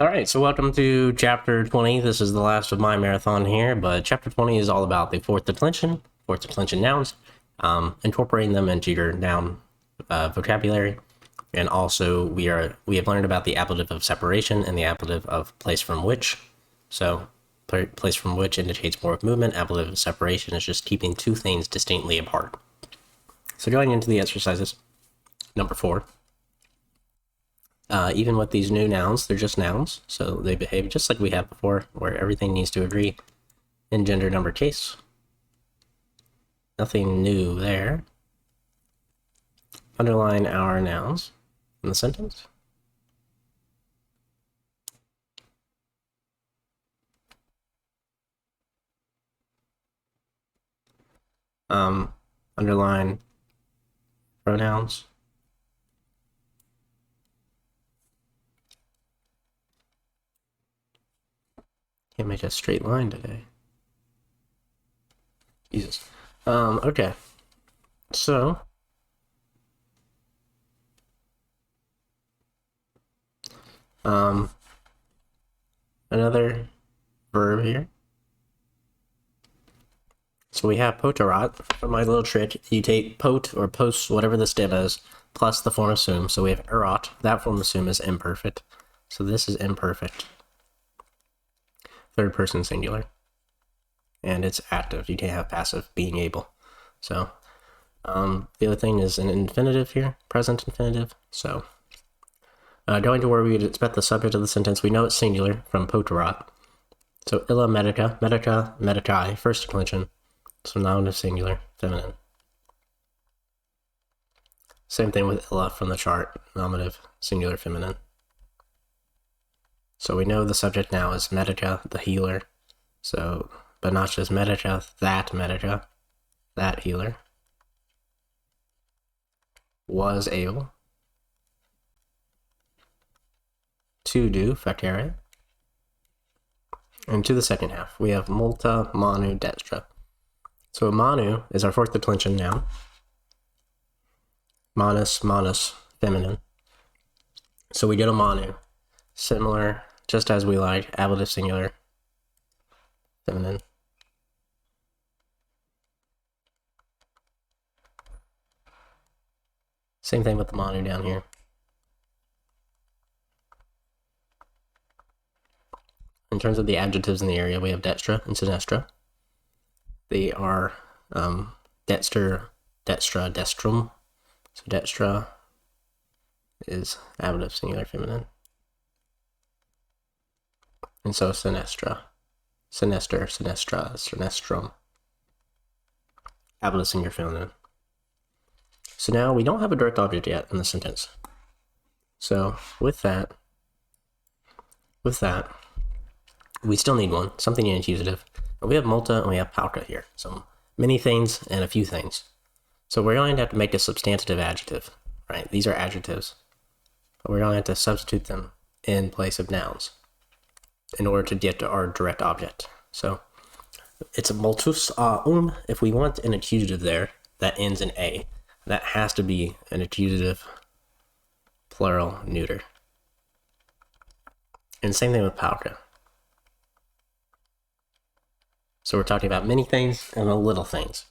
Alright, so welcome to Chapter 20. This is the last of my marathon here, but Chapter 20 is all about the fourth declension nouns, incorporating them into your noun vocabulary, and also we have learned about the ablative of separation and the ablative of place from which. So, place from which indicates more of movement, ablative of separation is just keeping two things distinctly apart. So going into the exercises, number 4. Even with these new nouns, they're just nouns, so they behave just like we have before, where everything needs to agree in gender number case. Nothing new there. Underline our nouns in the sentence. Underline pronouns. Can't make a straight line today. Jesus. Okay. So, another verb here. So we have poterot. For my little trick, you take pot or post, whatever the stem is, plus the form of sum. So we have erot. That form of sum is imperfect. So this is imperfect. Third person singular. And it's active. You can't have passive, being able. So the other thing is an infinitive here, present infinitive. So going to where we would expect the subject of the sentence, we know it's singular from poterot. So illa medica, medicae, first declension. So nominative singular, feminine. Same thing with illa from the chart, nominative singular, feminine. So we know the subject now is medica, the healer. So, but not just medica, that healer. Was able to do, facere. And to the second half, we have multa, manu, dextra. So manu is our fourth declension noun. Manus, feminine. So we get a manu, similar, just as we like, ablative singular, feminine. Same thing with the manu down here. In terms of the adjectives in the area, we have dextra and sinistra. They are dexter, destra, destrum. So dextra is ablative singular feminine. And so sinistra, sinestra, sinestrum, ablative singular feminine. So now we don't have a direct object yet in the sentence. So with that, we still need one, something in accusative. And we have multa and we have pauca here. So many things and a few things. So we're going to have to make a substantive adjective, right? These are adjectives. But we're going to have to substitute them in place of nouns in order to get to our direct object. So it's a multus if we want an accusative there that ends in a, that has to be an accusative plural neuter. And same thing with pauca. So we're talking about many things and a little things.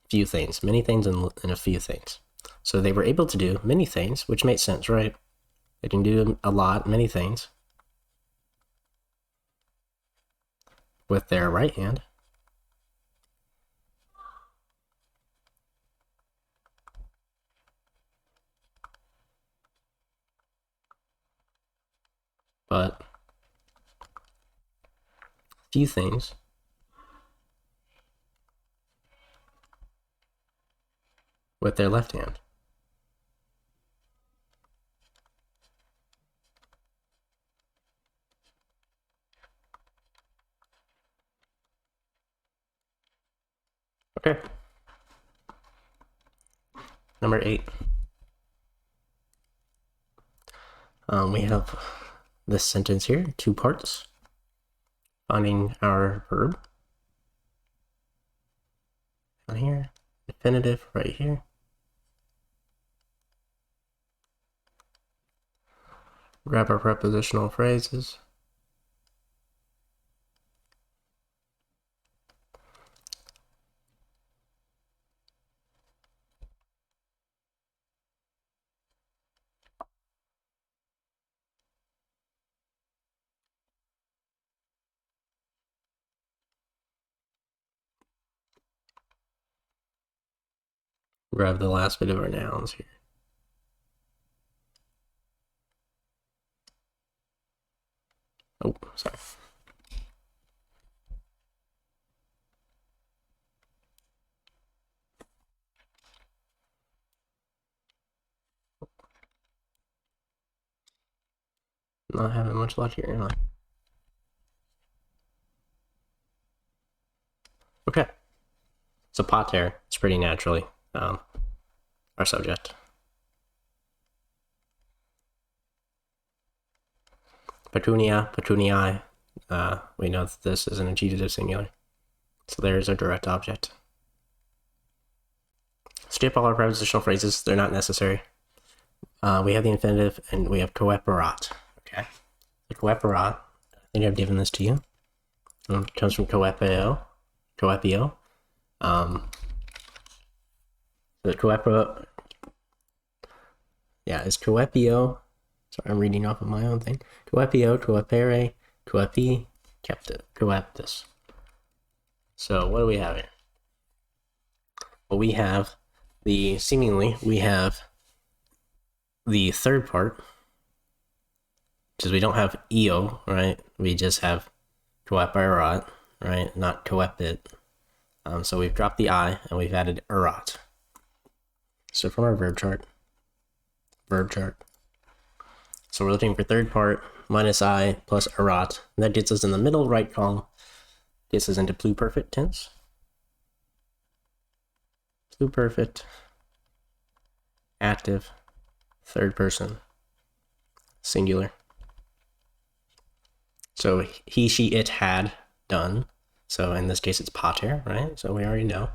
Few things, many things and a few things. So they were able to do many things, which makes sense, right? They can do a lot, many things with their right hand. But few things with their left hand. Okay. Number 8. We have this sentence here, 2 parts. Finding our verb. Down here, definitive right here. Grab our prepositional phrases. Grab the last bit of our nouns here. Oh, sorry. Not having much luck here, am I? Okay. So pater, it's pretty naturally our subject. Petunia, petuniae. We know that this is an accusative singular. So there's our direct object. Skip all our prepositional phrases. They're not necessary. We have the infinitive and we have coeperat. Okay. The coeperat, I think I've given this to you. It comes from coepio. Coepio. The coepio. Yeah, it's coepio. Sorry, I'm reading off of my own thing. Coepio, coepere, coepi, coeptus. So what do we have here? Well, we have the third part, because we don't have eo, right? We just have coeperat, right? Not coepit. So we've dropped the I and we've added erat. So from our verb chart. So we're looking for third part minus I plus erat. And that gets us in the middle right column. Gets us into pluperfect tense. Pluperfect, active, third person, singular. So he, she, it had done. So in this case, it's pater, right? So we already know.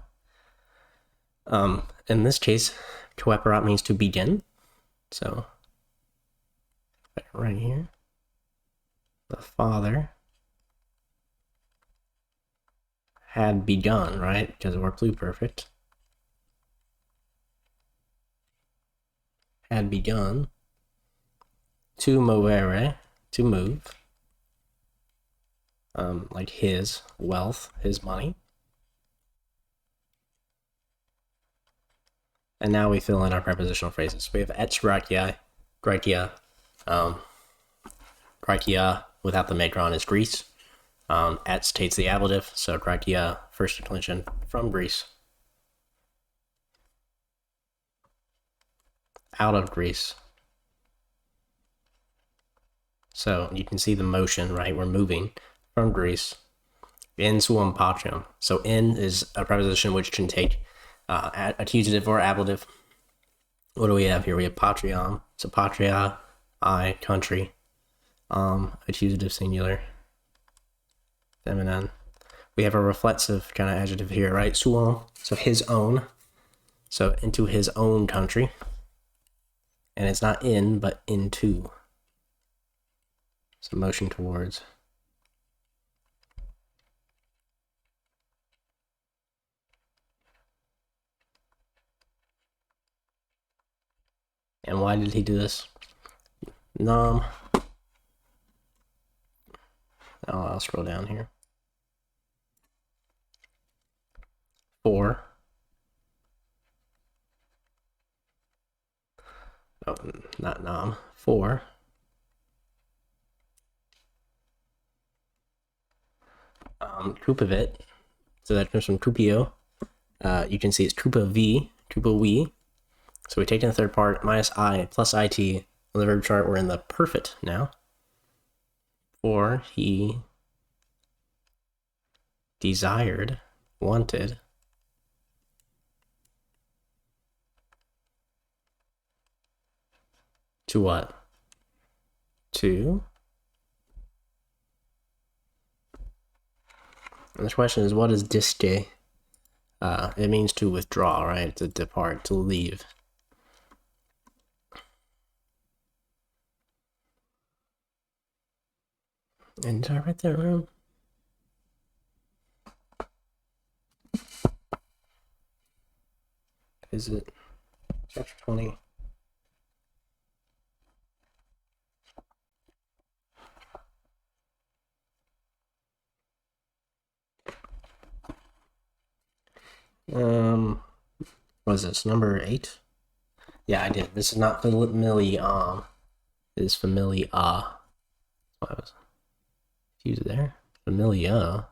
In this case, coeperat means to begin. So right here, the father had begun, right? Because we're pluperfect. Had begun to movere, to move. Like his wealth, his money. And now we fill in our prepositional phrases. We have et gratia, gratia without the macron is Greece. Et states the ablative, so gratia, first declension, from Greece. Out of Greece. So you can see the motion, right? We're moving from Greece in suum patrium. So in is a preposition which can take accusative or ablative. What do we have here? We have patriam. So patria, I, country. Accusative singular. Feminine. We have a reflexive kind of adjective here, right? Suum. So his own. So into his own country. And it's not in, but into. So motion towards. And why did he do this? Nom. I'll scroll down here. For. Oh, not nom. For. Kupavit. So that comes from kupio. You can see it's kupa v, kupa we. So we take in the third part, minus I plus it. On the verb chart, we're in the perfect now. For he desired, wanted. To what? To. And the question is, what is diste? It means to withdraw, right? To depart, to leave. And did I write that wrong? Is it chapter 20? What is this? Number 8? Yeah, I did. This is not familia. It is familia. I was confused there. Familia.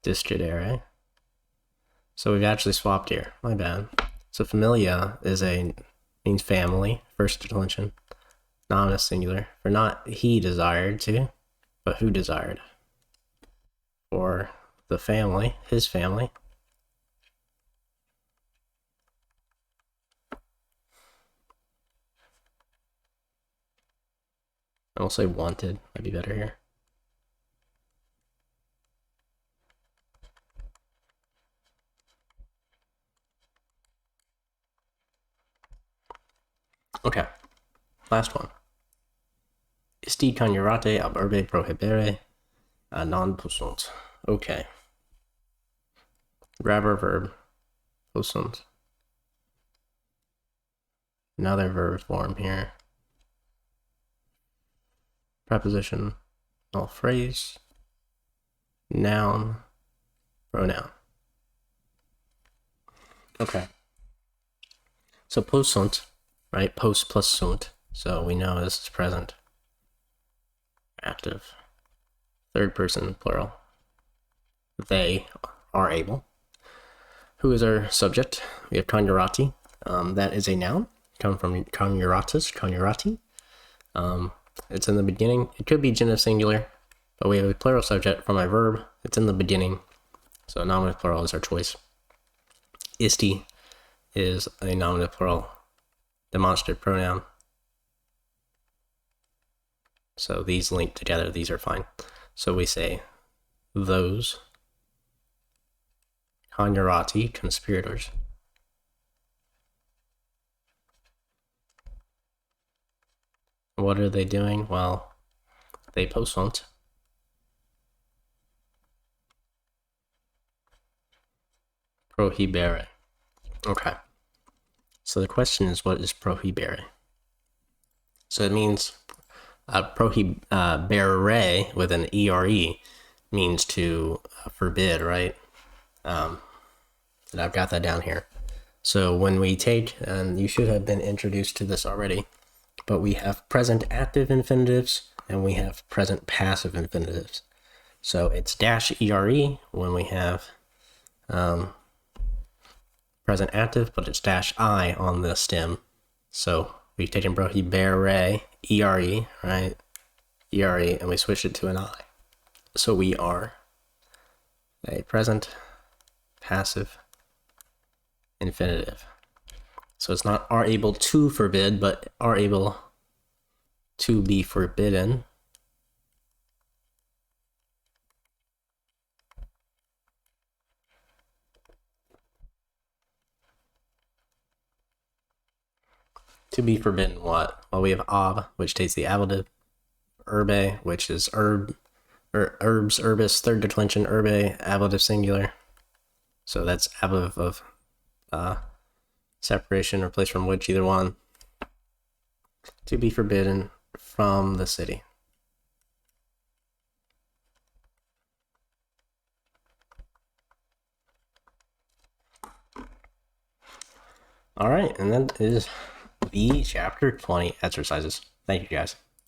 Discedere. So we've actually swapped here. My bad. So familia means family, first declension, nominus singular. For not he desired to, but who desired. For the family, his family. I will say wanted. Might be better here. Okay. Last one. Isti coniurate ab urbe prohibere non possunt. Okay. Grabber verb. Possunt. Another verb form here. Preposition. All phrase. Noun. Pronoun. Okay. So possunt, right? Post plus sunt. So we know this is present. Active. Third person plural. They are able. Who is our subject? We have coniurati. That is a noun. Come from coniuratus, coniurati. It's in the beginning. It could be genitive singular, but we have a plural subject from a verb. It's in the beginning. So nominative plural is our choice. Isti is a nominative plural demonstrative pronoun. So these link together. These are fine. So we say those coniurati, conspirators. What are they doing? Well, they possunt. Prohibere. Okay. So the question is, what is prohibere? So it means prohibere with an ere means to forbid, right? And I've got that down here. So when we take, and you should have been introduced to this already, but we have present active infinitives and we have present passive infinitives. So it's dash ere when we have present active, but it's dash I on the stem. So we've taken prohibere, ere, right? Ere, and we switch it to an I. So we are a present passive infinitive. So it's not are able to forbid, but are able to be forbidden. To be forbidden what? Well, we have ob, which takes the ablative. Urbe, which is herb, or herbs, herbis, third declension, urbe, ablative singular. So that's ablative of separation or place from which, either one. To be forbidden from the city. All right, and that is the chapter 20 exercises. Thank you, guys.